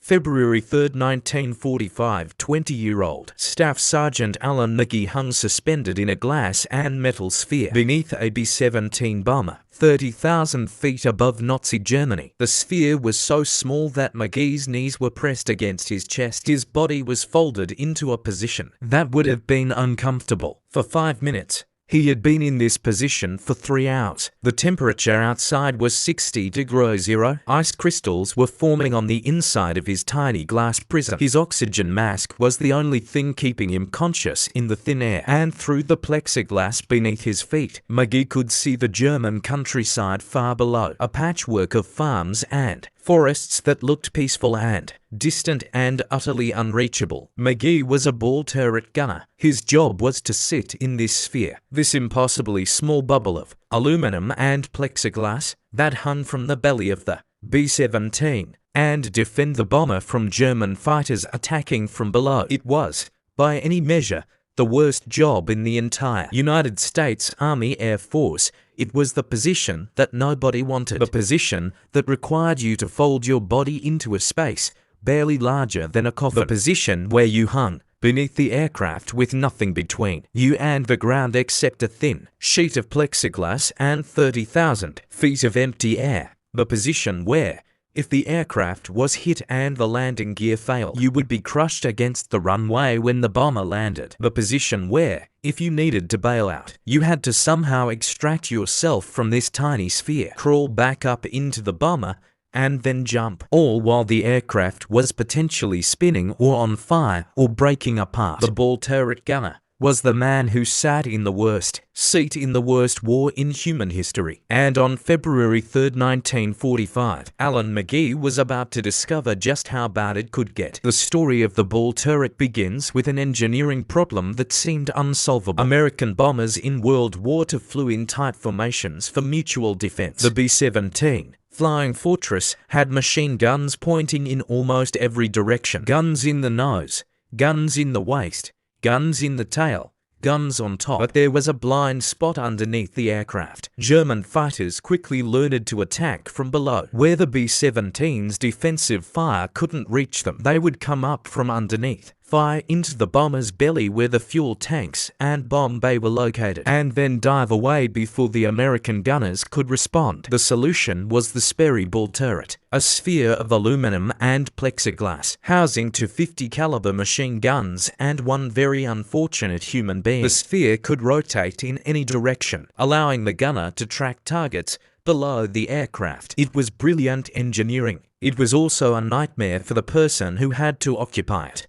February 3, 1945, 20-year-old Staff Sergeant Alan McGee hung suspended in a glass and metal sphere beneath a B-17 bomber, 30,000 feet above Nazi Germany. The sphere was so small that McGee's knees were pressed against his chest. His body was folded into a position that would have been uncomfortable for 5 minutes. He had been in this position for 3 hours. The temperature outside was 60°. Ice crystals were forming on the inside of his tiny glass prism. His oxygen mask was the only thing keeping him conscious in the thin air, and through the plexiglass beneath his feet, McGee could see the German countryside far below, a patchwork of farms and forests that looked peaceful and distant and utterly unreachable. McGee was a ball turret gunner. His job was to sit in this sphere, this impossibly small bubble of aluminum and plexiglass that hung from the belly of the B-17, and defend the bomber from German fighters attacking from below. It was, by any measure, the worst job in the entire United States Army Air Force. It was the position that nobody wanted, the position that required you to fold your body into a space barely larger than a coffin, the position where you hung beneath the aircraft with nothing between you and the ground except a thin sheet of plexiglass and 30,000 feet of empty air, the position where, if the aircraft was hit and the landing gear failed, you would be crushed against the runway when the bomber landed. The position where, if you needed to bail out, you had to somehow extract yourself from this tiny sphere, crawl back up into the bomber, and then jump, all while the aircraft was potentially spinning or on fire or breaking apart. The ball turret gunner was the man who sat in the worst seat in the worst war in human history. And on February 3, 1945, Alan McGee was about to discover just how bad it could get. The story of the ball turret begins with an engineering problem that seemed unsolvable. American bombers in World War II flew in tight formations for mutual defense. The B-17 Flying Fortress had machine guns pointing in almost every direction. Guns in the nose, guns in the waist, guns in the tail, guns on top. But there was a blind spot underneath the aircraft. German fighters quickly learned to attack from below. Where the B-17's defensive fire couldn't reach them, they would come up from underneath, fire into the bomber's belly where the fuel tanks and bomb bay were located, and then dive away before the American gunners could respond. The solution was the Sperry ball turret, a sphere of aluminum and plexiglass, housing 250 caliber machine guns and one very unfortunate human being. The sphere could rotate in any direction, allowing the gunner to track targets below the aircraft. It was brilliant engineering. It was also a nightmare for the person who had to occupy it.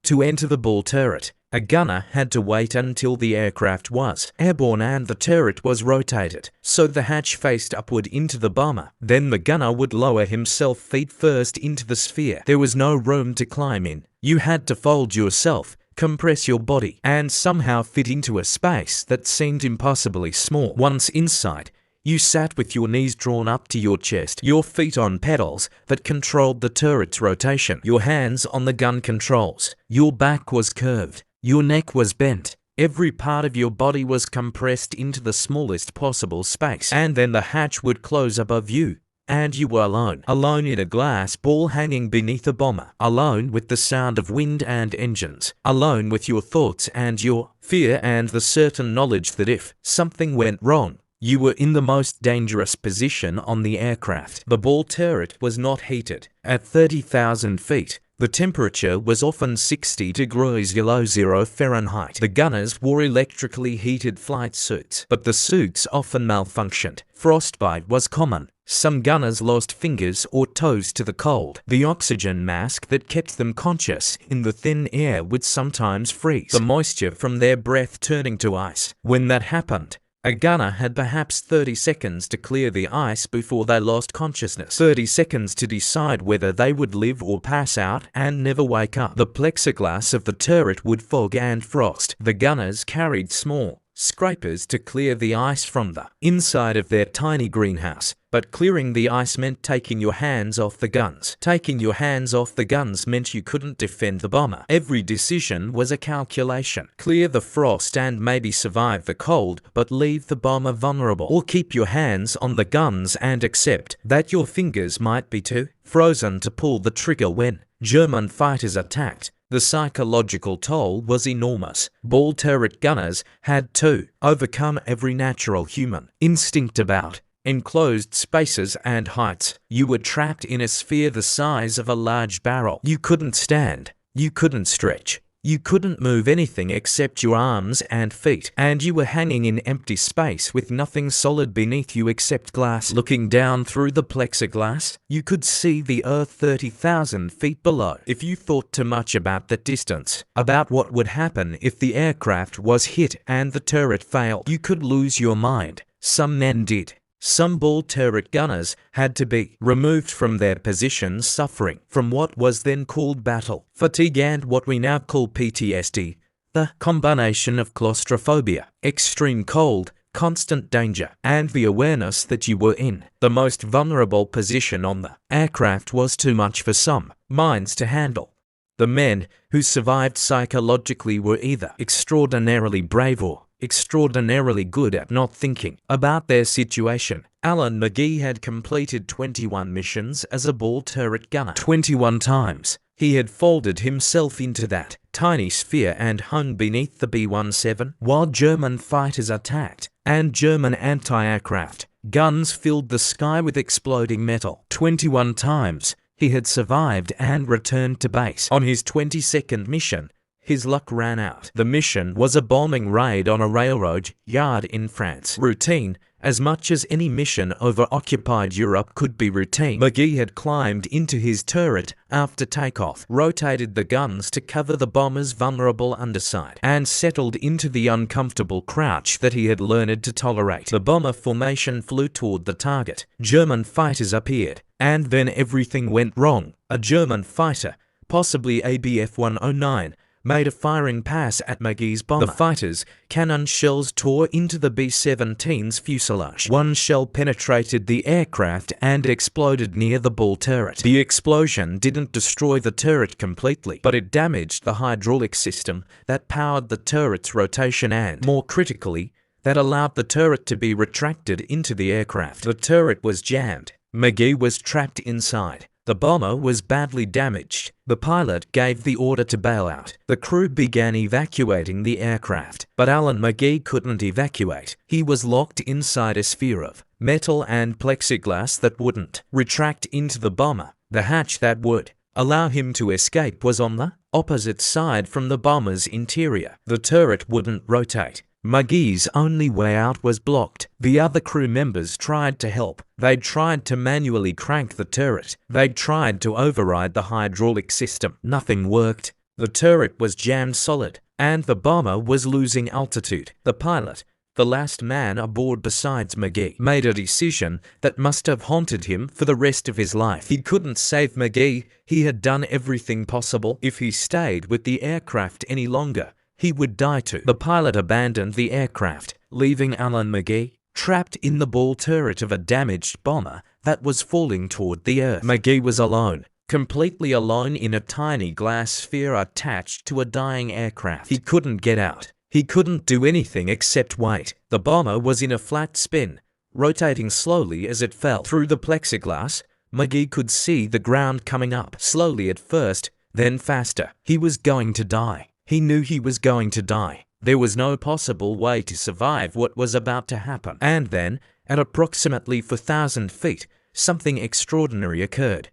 To enter the ball turret, a gunner had to wait until the aircraft was airborne and the turret was rotated, so the hatch faced upward into the bomber. Then the gunner would lower himself feet first into the sphere. There was no room to climb in. You had to fold yourself, compress your body, and somehow fit into a space that seemed impossibly small. Once inside, you sat with your knees drawn up to your chest, your feet on pedals that controlled the turret's rotation, your hands on the gun controls. Your back was curved, your neck was bent, every part of your body was compressed into the smallest possible space, and then the hatch would close above you, and you were alone. Alone in a glass ball hanging beneath a bomber, alone with the sound of wind and engines, alone with your thoughts and your fear and the certain knowledge that if something went wrong, you were in the most dangerous position on the aircraft. The ball turret was not heated. At 30,000 feet, the temperature was often 60°below Fahrenheit. The gunners wore electrically heated flight suits, but the suits often malfunctioned. Frostbite was common. Some gunners lost fingers or toes to the cold. The oxygen mask that kept them conscious in the thin air would sometimes freeze, the moisture from their breath turning to ice. When that happened, a gunner had perhaps 30 seconds to clear the ice before they lost consciousness. 30 seconds to decide whether they would live or pass out and never wake up. The plexiglass of the turret would fog and frost. The gunners carried small scrapers to clear the ice from the inside of their tiny greenhouse. But clearing the ice meant taking your hands off the guns. Taking your hands off the guns meant you couldn't defend the bomber. Every decision was a calculation. Clear the frost and maybe survive the cold, but leave the bomber vulnerable. Or keep your hands on the guns and accept that your fingers might be too frozen to pull the trigger when German fighters attacked. The psychological toll was enormous. Ball turret gunners had to overcome every natural human instinct about enclosed spaces and heights. You were trapped in a sphere the size of a large barrel. You couldn't stand. You couldn't stretch. You couldn't move anything except your arms and feet, and you were hanging in empty space with nothing solid beneath you except glass. Looking down through the plexiglass, you could see the earth 30,000 feet below. If you thought too much about that distance, about what would happen if the aircraft was hit and the turret failed, you could lose your mind. Some men did. Some ball turret gunners had to be removed from their positions, suffering from what was then called battle fatigue and what we now call PTSD, the combination of claustrophobia, extreme cold, constant danger, and the awareness that you were in the most vulnerable position on the aircraft was too much for some minds to handle. The men who survived psychologically were either extraordinarily brave or extraordinarily good at not thinking about their situation. Alan McGee had completed 21 missions as a ball turret gunner. 21 times. He had folded himself into that tiny sphere and hung beneath the B-17 while German fighters attacked, and German anti-aircraft guns filled the sky with exploding metal. 21 times he had survived and returned to base. On his 22nd mission, his luck ran out. The mission was a bombing raid on a railroad yard in France. Routine, as much as any mission over occupied Europe could be routine. McGee had climbed into his turret after takeoff, rotated the guns to cover the bomber's vulnerable underside, and settled into the uncomfortable crouch that he had learned to tolerate. The bomber formation flew toward the target. German fighters appeared, and then everything went wrong. A German fighter, possibly a Bf-109, made a firing pass at McGee's bomber. The fighter's cannon shells tore into the B-17's fuselage. One shell penetrated the aircraft and exploded near the ball turret. The explosion didn't destroy the turret completely, but it damaged the hydraulic system that powered the turret's rotation and, more critically, that allowed the turret to be retracted into the aircraft. The turret was jammed. McGee was trapped inside. The bomber was badly damaged. The pilot gave the order to bail out. The crew began evacuating the aircraft, but Alan McGee couldn't evacuate. He was locked inside a sphere of metal and plexiglass that wouldn't retract into the bomber. The hatch that would allow him to escape was on the opposite side from the bomber's interior. The turret wouldn't rotate. McGee's only way out was blocked. The other crew members tried to help. They'd tried to manually crank the turret. They'd tried to override the hydraulic system. Nothing worked. The turret was jammed solid, and the bomber was losing altitude. The pilot, the last man aboard besides McGee, made a decision that must have haunted him for the rest of his life. He couldn't save McGee. He had done everything possible. If he stayed with the aircraft any longer, he would die too. The pilot abandoned the aircraft, leaving Alan McGee trapped in the ball turret of a damaged bomber that was falling toward the earth. McGee was alone, completely alone in a tiny glass sphere attached to a dying aircraft. He couldn't get out. He couldn't do anything except wait. The bomber was in a flat spin, rotating slowly as it fell. Through the plexiglass, McGee could see the ground coming up, slowly at first, then faster. He was going to die. He knew he was going to die. There was no possible way to survive what was about to happen. And then, at approximately 4,000 feet, something extraordinary occurred.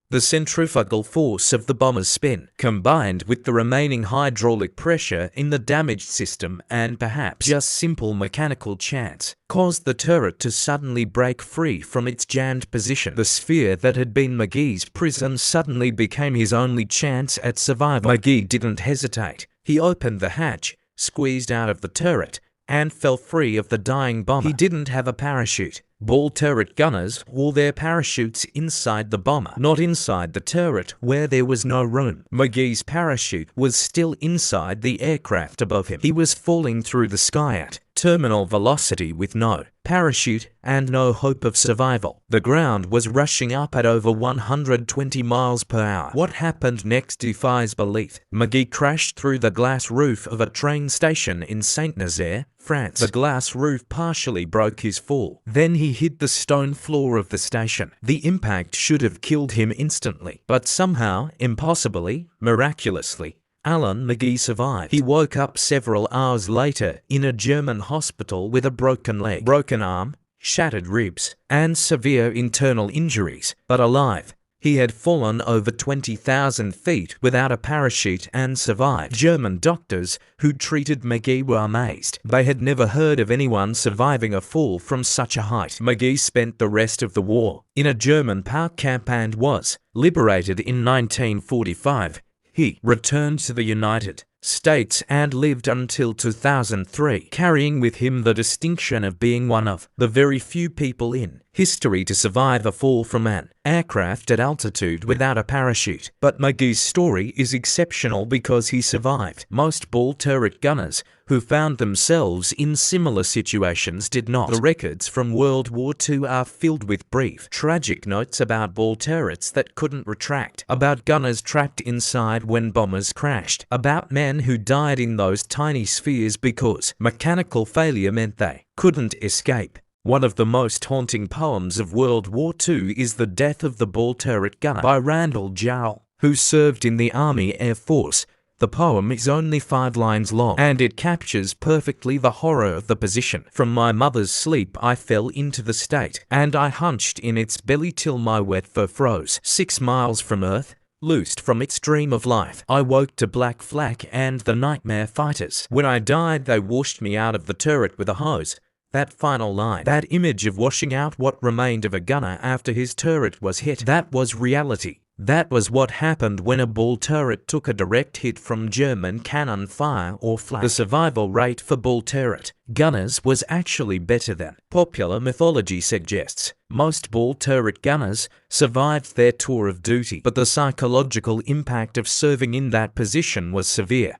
The centrifugal force of the bomber's spin, combined with the remaining hydraulic pressure in the damaged system and perhaps just simple mechanical chance, caused the turret to suddenly break free from its jammed position. The sphere that had been McGee's prison suddenly became his only chance at survival. McGee didn't hesitate. He opened the hatch, squeezed out of the turret, and fell free of the dying bomber. He didn't have a parachute. Ball turret gunners wore their parachutes inside the bomber, not inside the turret where there was no room. McGee's parachute was still inside the aircraft above him. He was falling through the sky at terminal velocity with no parachute and no hope of survival. The ground was rushing up at over 120 miles per hour. What happened next defies belief. McGee crashed through the glass roof of a train station in Saint-Nazaire, France. The glass roof partially broke his fall. Then he hit the stone floor of the station. The impact should have killed him instantly, but somehow, impossibly, miraculously, Alan McGee survived. He woke up several hours later in a German hospital with a broken leg, broken arm, shattered ribs, and severe internal injuries, but alive. He had fallen over 20,000 feet without a parachute and survived. German doctors who treated McGee were amazed. They had never heard of anyone surviving a fall from such a height. McGee spent the rest of the war in a German power camp and was liberated in 1945. He returned to the United States and lived until 2003, carrying with him the distinction of being one of the very few people in history to survive a fall from an aircraft at altitude without a parachute. But McGee's story is exceptional because he survived. Most ball turret gunners who found themselves in similar situations did not. The records from World War II are filled with brief, tragic notes about ball turrets that couldn't retract, about gunners trapped inside when bombers crashed, about men who died in those tiny spheres because mechanical failure meant they couldn't escape. One of the most haunting poems of World War II is The Death of the Ball Turret Gunner by Randall Jarrell, who served in the Army Air Force. The poem is only 5 lines long, and it captures perfectly the horror of the position. From my mother's sleep I fell into the state, and I hunched in its belly till my wet fur froze. 6 miles from Earth, loosed from its dream of life, I woke to black flak and the nightmare fighters. When I died they washed me out of the turret with a hose. That final line, that image of washing out what remained of a gunner after his turret was hit, that was reality. That was what happened when a ball turret took a direct hit from German cannon fire or flak. The survival rate for ball turret gunners was actually better than popular mythology suggests. Most ball turret gunners survived their tour of duty, but the psychological impact of serving in that position was severe.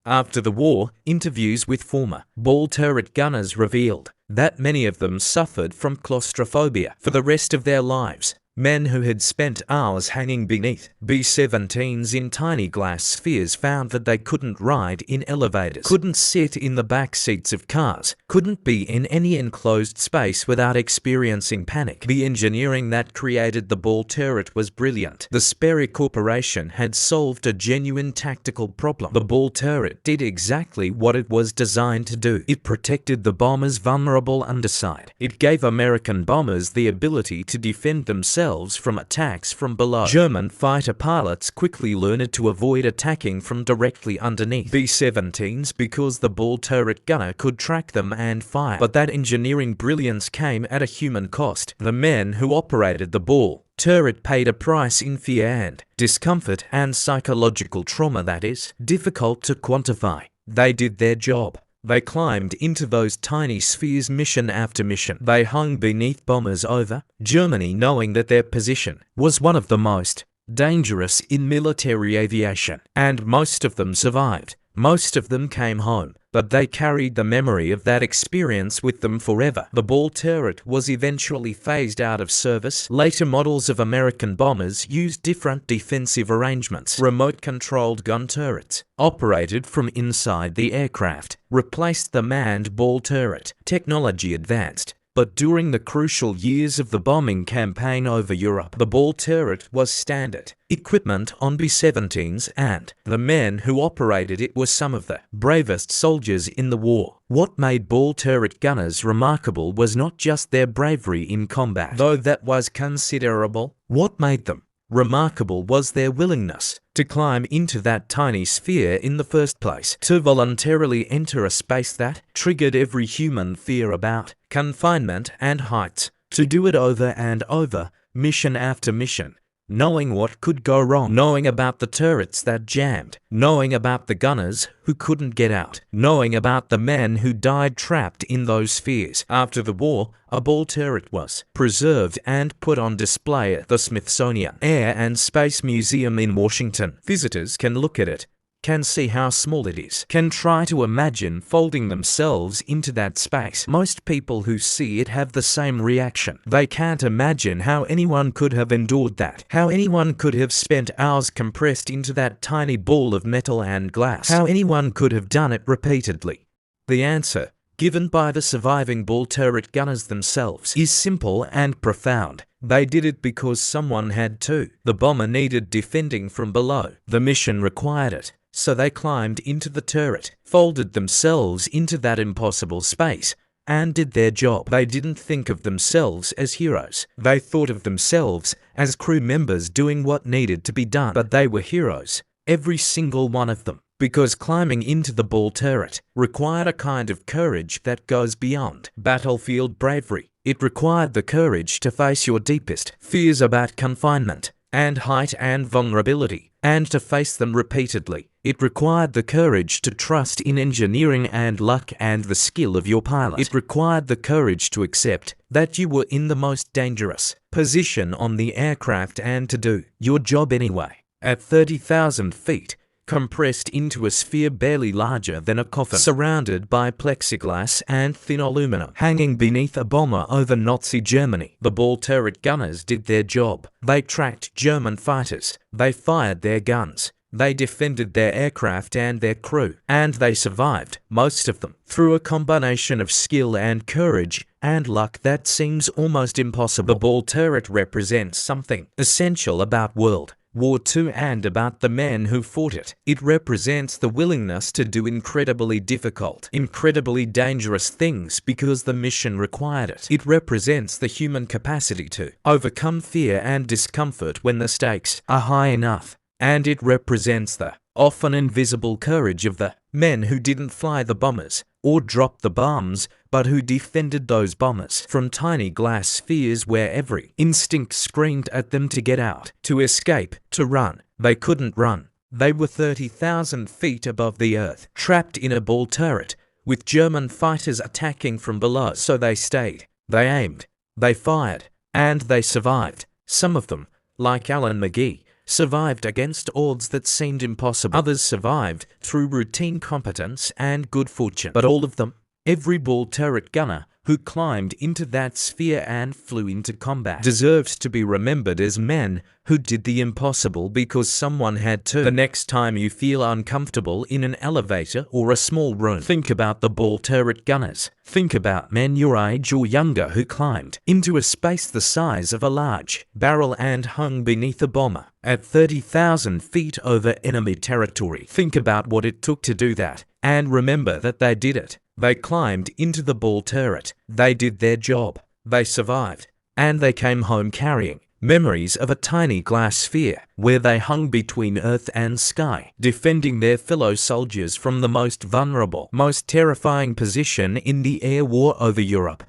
After the war, interviews with former ball turret gunners revealed that many of them suffered from claustrophobia for the rest of their lives. Men who had spent hours hanging beneath B-17s in tiny glass spheres found that they couldn't ride in elevators, couldn't sit in the back seats of cars, couldn't be in any enclosed space without experiencing panic. The engineering that created the ball turret was brilliant. The Sperry Corporation had solved a genuine tactical problem. The ball turret did exactly what it was designed to do. It protected the bomber's vulnerable underside. It gave American bombers the ability to defend themselves from attacks from below. German fighter pilots quickly learned to avoid attacking from directly underneath B-17s because the ball turret gunner could track them and fire. But that engineering brilliance came at a human cost. The men who operated the ball turret paid a price in fear and discomfort and psychological trauma that is difficult to quantify. They did their job. They climbed into those tiny spheres mission after mission. They hung beneath bombers over Germany, knowing that their position was one of the most dangerous in military aviation. And most of them survived. Most of them came home, but they carried the memory of that experience with them forever. The ball turret was eventually phased out of service. Later models of American bombers used different defensive arrangements. Remote-controlled gun turrets, operated from inside the aircraft, replaced the manned ball turret. Technology advanced. But during the crucial years of the bombing campaign over Europe, the ball turret was standard equipment on B-17s, and the men who operated it were some of the bravest soldiers in the war. What made ball turret gunners remarkable was not just their bravery in combat, though that was considerable. What made them remarkable was their willingness to climb into that tiny sphere in the first place, to voluntarily enter a space that triggered every human fear about confinement and heights, to do it over and over, mission after mission, knowing what could go wrong, knowing about the turrets that jammed, knowing about the gunners who couldn't get out, knowing about the men who died trapped in those spheres. After the war, a ball turret was preserved and put on display at the Smithsonian Air and Space Museum in Washington. Visitors can look at it, can see how small it is, can try to imagine folding themselves into that space. Most people who see it have the same reaction. They can't imagine how anyone could have endured that, how anyone could have spent hours compressed into that tiny ball of metal and glass, how anyone could have done it repeatedly. The answer, given by the surviving ball turret gunners themselves, is simple and profound. They did it because someone had to. The bomber needed defending from below. The mission required it. So they climbed into the turret, folded themselves into that impossible space, and did their job. They didn't think of themselves as heroes. They thought of themselves as crew members doing what needed to be done. But they were heroes, every single one of them. Because climbing into the ball turret required a kind of courage that goes beyond battlefield bravery. It required the courage to face your deepest fears about confinement and height and vulnerability, and to face them repeatedly. It required the courage to trust in engineering and luck and the skill of your pilot. It required the courage to accept that you were in the most dangerous position on the aircraft and to do your job anyway. At 30,000 feet, compressed into a sphere barely larger than a coffin, surrounded by plexiglass and thin aluminum, hanging beneath a bomber over Nazi Germany. The ball turret gunners did their job. They tracked German fighters. They fired their guns. They defended their aircraft and their crew. And they survived, most of them, through a combination of skill and courage and luck that seems almost impossible. The ball turret represents something essential about World War II and about the men who fought it. It represents the willingness to do incredibly difficult, incredibly dangerous things because the mission required it. It represents the human capacity to overcome fear and discomfort when the stakes are high enough. And it represents the often invisible courage of the men who didn't fly the bombers or drop the bombs, but who defended those bombers from tiny glass spheres where every instinct screamed at them to get out, to escape, to run. They couldn't run. They were 30,000 feet above the earth, trapped in a ball turret, with German fighters attacking from below. So they stayed, they aimed, they fired, and they survived. Some of them, like Alan McGee, survived against odds that seemed impossible. Others survived through routine competence and good fortune. But all of them, every ball turret gunner who climbed into that sphere and flew into combat, deserves to be remembered as men who did the impossible because someone had to. The next time you feel uncomfortable in an elevator or a small room, think about the ball turret gunners. Think about men your age or younger who climbed into a space the size of a large barrel and hung beneath a bomber at 30,000 feet over enemy territory. Think about what it took to do that, and remember that they did it. They climbed into the ball turret. They did their job. They survived. And they came home carrying memories of a tiny glass sphere where they hung between earth and sky, defending their fellow soldiers from the most vulnerable, most terrifying position in the air war over Europe.